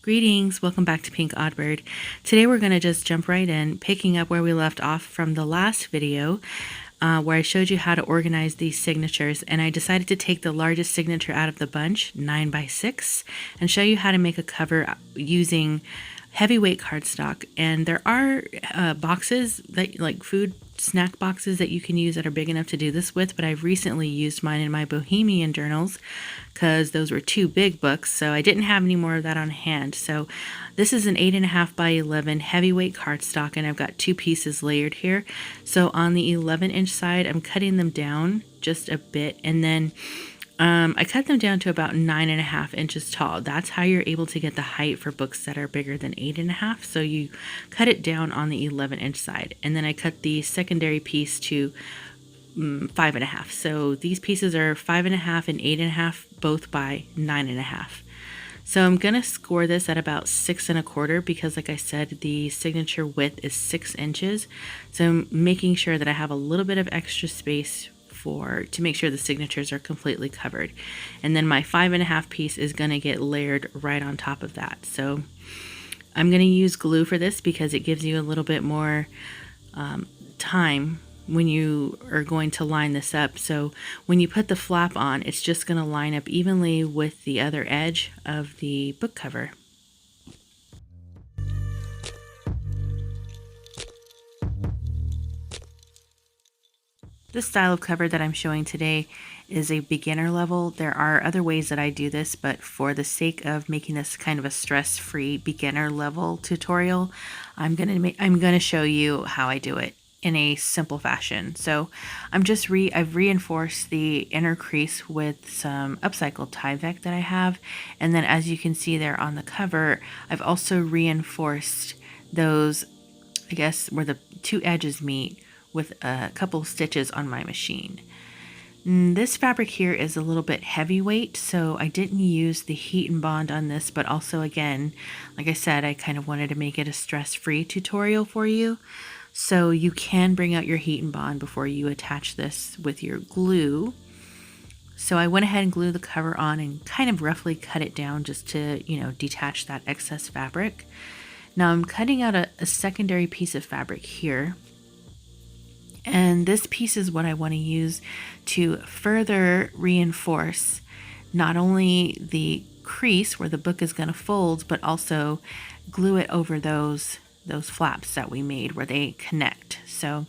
Greetings, welcome back to Pink Oddbird. Today we're going to just jump right in, picking up where we left off from the last video where I showed you how to organize these signatures, and I decided to take the largest signature out of the bunch, 9x6, and show you how to make a cover using heavyweight cardstock. And there are boxes that like food snack boxes that you can use that are big enough to do this with, but I've recently used mine in my Bohemian journals because those were two big books, so I didn't have any more of that on hand. So this is an 8.5 by 11 heavyweight cardstock, and I've got two pieces layered here. So on the 11-inch side, I'm cutting them down just a bit, and then I cut them down to about 9.5 inches tall. That's how you're able to get the height for books that are bigger than 8.5. So you cut it down on the 11-inch side, and then I cut the secondary piece to 5.5. So these pieces are 5.5 and 8.5, both by 9.5. So I'm gonna score this at about 6.25 because, like I said, the signature width is 6 inches. So I'm making sure that I have a little bit of extra space to make sure the signatures are completely covered. And then my 5.5 piece is going to get layered right on top of that. So I'm going to use glue for this because it gives you a little bit more time when you are going to line this up. So when you put the flap on, it's just going to line up evenly with the other edge of the book cover. This style of cover that I'm showing today is a beginner level. There are other ways that I do this, but for the sake of making this kind of a stress-free beginner level tutorial, I'm gonna show you how I do it in a simple fashion. So I've reinforced the inner crease with some upcycled Tyvek that I have, and then as you can see there on the cover, I've also reinforced those, I guess, where the two edges meet, with a couple stitches on my machine. This fabric here is a little bit heavyweight, so I didn't use the heat and bond on this, but also, again, like I said, I kind of wanted to make it a stress-free tutorial for you. So you can bring out your heat and bond before you attach this with your glue. So I went ahead and glued the cover on and kind of roughly cut it down just to, detach that excess fabric. Now I'm cutting out a secondary piece of fabric here. And this piece is what I want to use to further reinforce not only the crease where the book is going to fold, but also glue it over those flaps that we made where they connect. So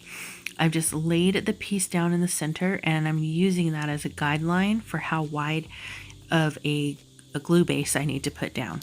I've just laid the piece down in the center, and I'm using that as a guideline for how wide of a glue base I need to put down.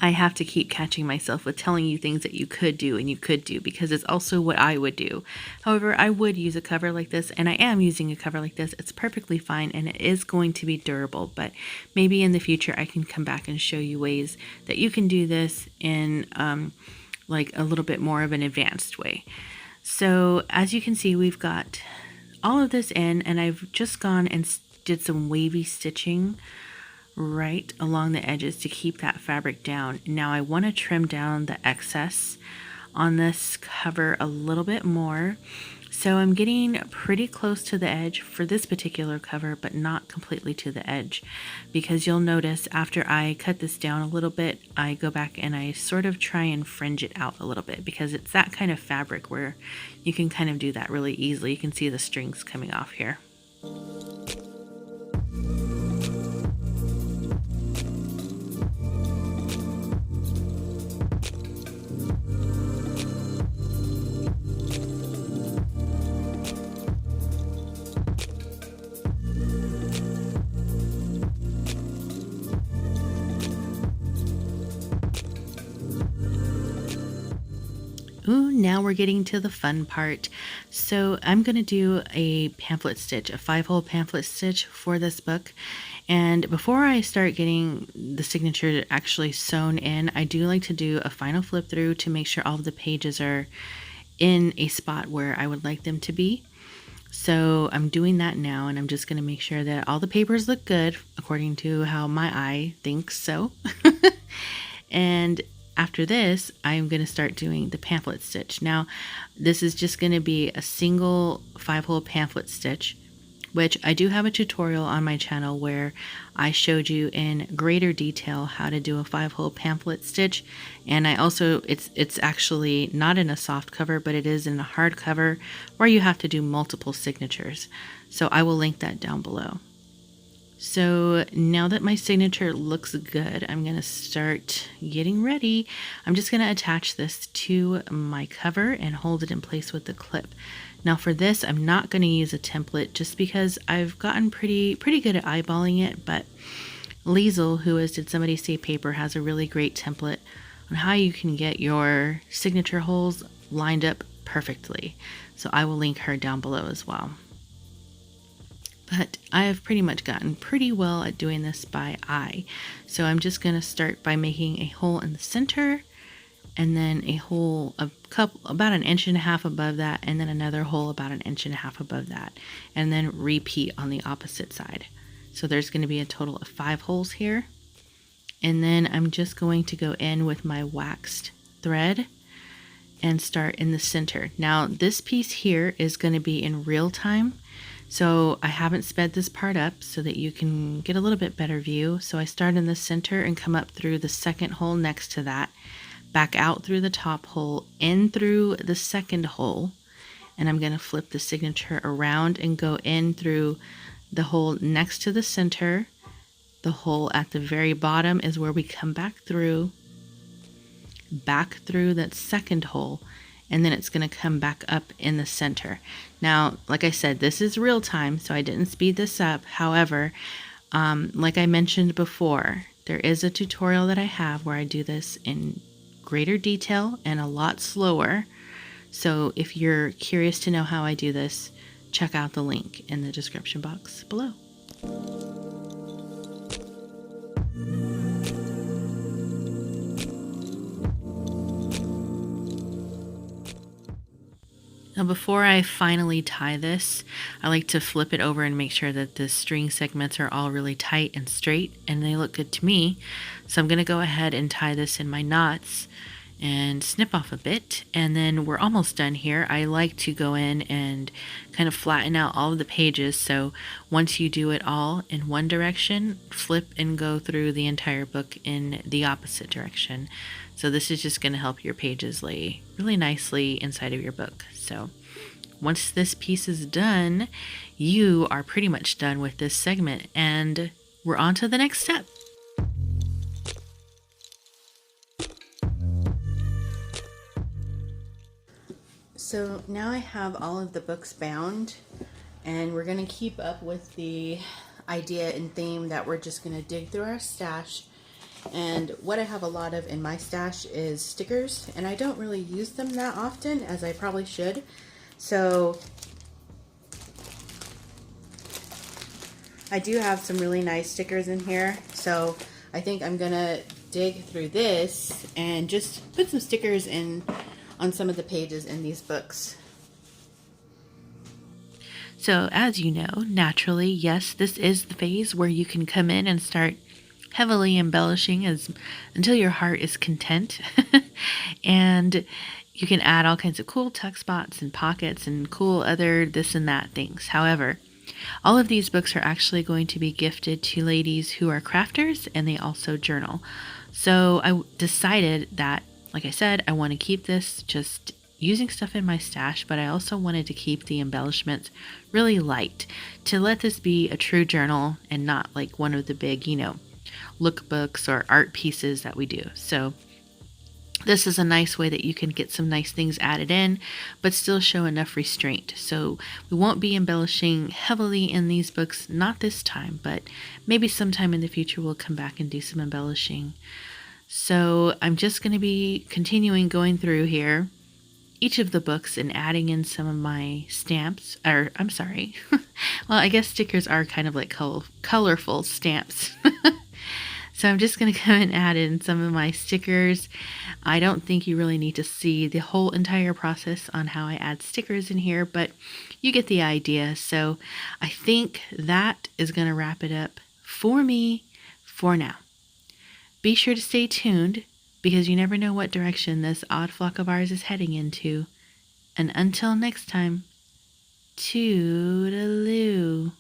I have to keep catching myself with telling you things that you could do and you could do, because it's also what I would do. However, I would use a cover like this, and I am using a cover like this. It's perfectly fine, and it is going to be durable, but maybe in the future I can come back and show you ways that you can do this in like a little bit more of an advanced way. So as you can see, we've got all of this in, and I've just gone and did some wavy stitching right along the edges to keep that fabric down. Now I want to trim down the excess on this cover a little bit more. So I'm getting pretty close to the edge for this particular cover, but not completely to the edge, because you'll notice after I cut this down a little bit, I go back and I sort of try and fringe it out a little bit, because it's that kind of fabric where you can kind of do that really easily. You can see the strings coming off here. Ooh, now we're getting to the fun part. So I'm going to do a pamphlet stitch, a 5-hole pamphlet stitch for this book. And before I start getting the signature actually sewn in, I do like to do a final flip through to make sure all of the pages are in a spot where I would like them to be. So I'm doing that now, and I'm just going to make sure that all the papers look good according to how my eye thinks so. And after this, I'm going to start doing the pamphlet stitch. Now, this is just going to be a single 5-hole pamphlet stitch, which I do have a tutorial on my channel where I showed you in greater detail how to do a 5-hole pamphlet stitch. And I also, it's actually not in a soft cover, but it is in a hard cover where you have to do multiple signatures. So I will link that down below. So now that my signature looks good, I'm going to start getting ready. I'm just going to attach this to my cover and hold it in place with the clip. Now for this, I'm not going to use a template just because I've gotten pretty good at eyeballing it, but Liesl, who is DidSomebodySayPaper, has a really great template on how you can get your signature holes lined up perfectly. So I will link her down below as well. But I have pretty much gotten pretty well at doing this by eye. So I'm just going to start by making a hole in the center, and then a hole about 1.5 inches above that, and then another hole about 1.5 inches above that, and then repeat on the opposite side. So there's going to be a total of 5 holes here. And then I'm just going to go in with my waxed thread and start in the center. Now this piece here is going to be in real time. So I haven't sped this part up so that you can get a little bit better view. So I start in the center and come up through the second hole next to that, back out through the top hole, in through the second hole, and I'm going to flip the signature around and go in through the hole next to the center. The hole at the very bottom is where we come back through that second hole, and then it's going to come back up in the center. Now, like I said, this is real time, so I didn't speed this up. However, like I mentioned before, there is a tutorial that I have where I do this in greater detail and a lot slower. So if you're curious to know how I do this, check out the link in the description box below. Now before I finally tie this, I like to flip it over and make sure that the string segments are all really tight and straight, and they look good to me. So I'm going to go ahead and tie this in my knots and snip off a bit, and then we're almost done here. I like to go in and kind of flatten out all of the pages, so once you do it all in one direction, flip and go through the entire book in the opposite direction. So this is just going to help your pages lay really nicely inside of your book. So once this piece is done, you are pretty much done with this segment, and we're on to the next step. So now I have all of the books bound, and we're going to keep up with the idea and theme that we're just going to dig through our stash. And what I have a lot of in my stash is stickers, and I don't really use them that often as I probably should. So I do have some really nice stickers in here, so I think I'm gonna dig through this and just put some stickers in on some of the pages in these books. So as you know, naturally, yes, this is the phase where you can come in and start heavily embellishing until your heart is content. And you can add all kinds of cool tuck spots and pockets and cool other this and that things. However, all of these books are actually going to be gifted to ladies who are crafters, and they also journal. So I decided that, like I said, I want to keep this just using stuff in my stash, but I also wanted to keep the embellishments really light to let this be a true journal and not like one of the big, lookbooks or art pieces that we do. So this is a nice way that you can get some nice things added in, but still show enough restraint. So we won't be embellishing heavily in these books, not this time, but maybe sometime in the future we'll come back and do some embellishing. So I'm just going to be continuing going through here each of the books and adding in some of my stamps, or I'm sorry, well, I guess stickers are kind of like colorful stamps. So I'm just going to go and add in some of my stickers. I don't think you really need to see the whole entire process on how I add stickers in here, but you get the idea. So I think that is going to wrap it up for me for now. Be sure to stay tuned because you never know what direction this odd flock of ours is heading into. And until next time, toodaloo.